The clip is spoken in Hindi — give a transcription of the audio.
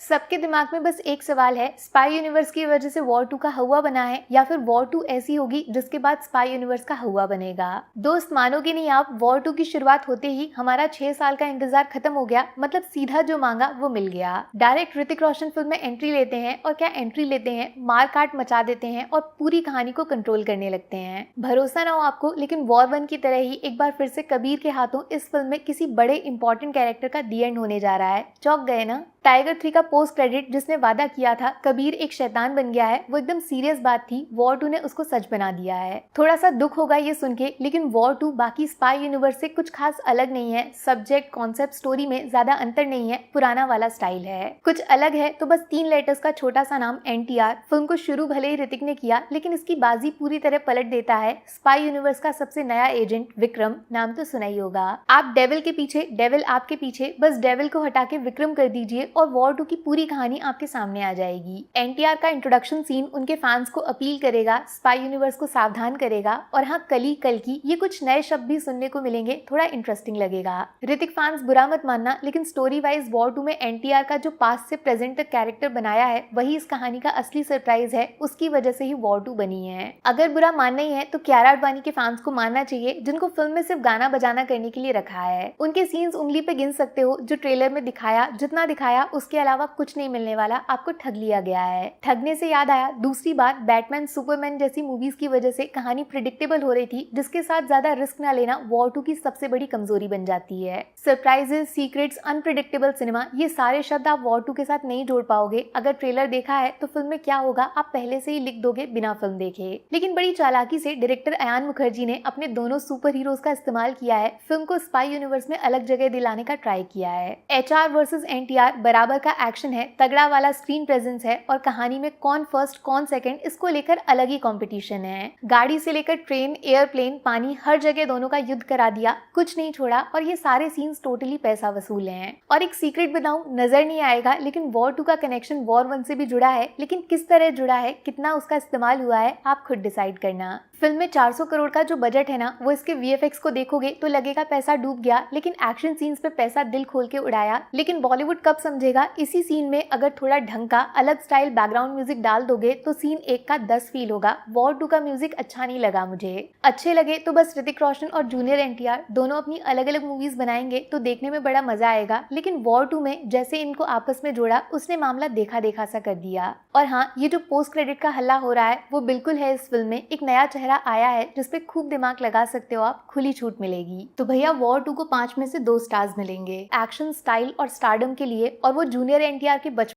सबके दिमाग में बस एक सवाल है, स्पाई यूनिवर्स की वजह से वॉर 2 का हवा बना है या फिर वॉर 2 ऐसी होगी जिसके बाद स्पाई यूनिवर्स का हवा बनेगा। दोस्त मानोगे नहीं आप, वॉर 2 की शुरुआत होते ही हमारा 6 साल का इंतजार खत्म हो गया। मतलब सीधा जो मांगा वो मिल गया। डायरेक्ट ऋतिक रोशन फिल्म में एंट्री लेते हैं और क्या एंट्री लेते हैं, मार काट मचा देते हैं और पूरी कहानी को कंट्रोल करने लगते हैं। भरोसा ना हो आपको, लेकिन वॉर 1 की तरह ही एक बार फिर से कबीर के हाथों इस फिल्म में किसी बड़े इंपॉर्टेंट कैरेक्टर का दी एंड होने जा रहा है। चौंक गए ना? टाइगर 3 का पोस्ट क्रेडिट जिसने वादा किया था कबीर एक शैतान बन गया है, वो एकदम सीरियस बात थी। वॉर 2 ने उसको सच बना दिया है। थोड़ा सा दुख होगा ये सुन के, लेकिन वॉर 2 बाकी स्पाई यूनिवर्स से कुछ खास अलग नहीं है। सब्जेक्ट, कॉन्सेप्ट, स्टोरी में ज्यादा अंतर नहीं है, पुराना वाला स्टाइल है। कुछ अलग है तो बस 3 लेटर्स का छोटा सा नाम NTR। फिल्म को शुरू भले ही ऋतिक ने किया, लेकिन इसकी बाजी पूरी तरह पलट देता है स्पाई यूनिवर्स का सबसे नया एजेंट विक्रम। नाम तो सुना ही होगा। आप डेविल के पीछे, डेविल आपके पीछे, बस डेविल को हटा के विक्रम कर दीजिए और वॉर 2 की पूरी कहानी आपके सामने आ जाएगी। NTR का इंट्रोडक्शन सीन उनके फैंस को अपील करेगा, स्पाई यूनिवर्स को सावधान करेगा। और हाँ, कली कल की ये कुछ नए शब्द भी सुनने को मिलेंगे, थोड़ा इंटरेस्टिंग लगेगा। ऋतिक फैंस बुरा मत मानना, लेकिन स्टोरी वाइज वॉर 2 में NTR का जो पास्ट से प्रेजेंट तक कैरेक्टर बनाया है वही इस कहानी का असली सरप्राइज है। उसकी वजह से ही वॉर 2 बनी है। अगर बुरा मानना ही है तो कियारा आडवाणी के फैंस को मानना चाहिए, जिनको फिल्म में सिर्फ गाना बजाना करने के लिए रखा है। उनके सीन्स उंगली पे गिन सकते हो। जो ट्रेलर में दिखाया, जितना दिखाया उसके अलावा कुछ नहीं मिलने वाला। आपको ठग लिया गया है। ठगने से याद आया, दूसरी बार बैटमैन सुपरमैन जैसी मूवीज की वजह से कहानी प्रिडिक्टेबल हो रही थी, जिसके साथ ज्यादा रिस्क ना लेना वॉर 2 की सबसे बड़ी कमजोरी बन जाती है। सरप्राइजेस, सीक्रेट्स, अनप्रिडिक्टेबल सिनेमा, ये सारे शब्द आप वॉर 2 के साथ नहीं जोड़ पाओगे। अगर ट्रेलर देखा है तो फिल्म में क्या होगा आप पहले से ही लिख दोगे बिना फिल्म देखे। लेकिन बड़ी चालाकी से डायरेक्टर अयान मुखर्जी ने अपने दोनों सुपर हीरोज का इस्तेमाल किया है। फिल्म को स्पाई यूनिवर्स में अलग जगह दिलाने का ट्राई किया है। HR वर्सेस NTR बराबर का एक्शन है, तगड़ा वाला स्क्रीन प्रेजेंस है और कहानी में कौन फर्स्ट कौन सेकंड इसको लेकर अलग ही कंपटीशन है। गाड़ी से लेकर ट्रेन, एयरप्लेन, पानी, हर जगह दोनों का युद्ध करा दिया, कुछ नहीं छोड़ा। और ये सारे सीन्स टोटली पैसा वसूल हैं। और एक सीक्रेट बताऊं, नजर नहीं आएगा लेकिन वॉर 2 का कनेक्शन वॉर 1 से भी जुड़ा है। लेकिन किस तरह जुड़ा है, कितना उसका इस्तेमाल हुआ है, आप खुद डिसाइड करना। फिल्म में 400 करोड़ का जो बजट है ना, वो इसके VFX को देखोगे तो लगेगा पैसा डूब गया, लेकिन एक्शन सीन्स पे पैसा दिल खोल के उड़ाया। लेकिन बॉलीवुड कब समझेगा, इसी सीन में अगर थोड़ा ढंग का अलग स्टाइल बैकग्राउंड म्यूजिक डाल दोगे तो सीन 1 का 10 फील होगा। वॉर 2 का म्यूजिक अच्छा नहीं लगा मुझे। अच्छे लगे तो बस ऋतिक रोशन और जूनियर NTR दोनों अपनी अलग अलग मूवीज बनाएंगे तो देखने में बड़ा मजा आएगा। लेकिन वॉर 2 में जैसे इनको आपस में जोड़ा, उसने मामला देखा देखा सा कर दिया। और हाँ, ये जो पोस्ट क्रेडिट का हल्ला हो रहा है वो बिल्कुल है इस फिल्म में। एक नया चेहरा आया है जिसपे खूब दिमाग लगा सकते हो आप, खुली छूट मिलेगी। तो भैया वॉर 2 को 5 में से 2 स्टार्स मिलेंगे एक्शन, स्टाइल और स्टारडम के लिए। और वो जूनियर NTR के बचपन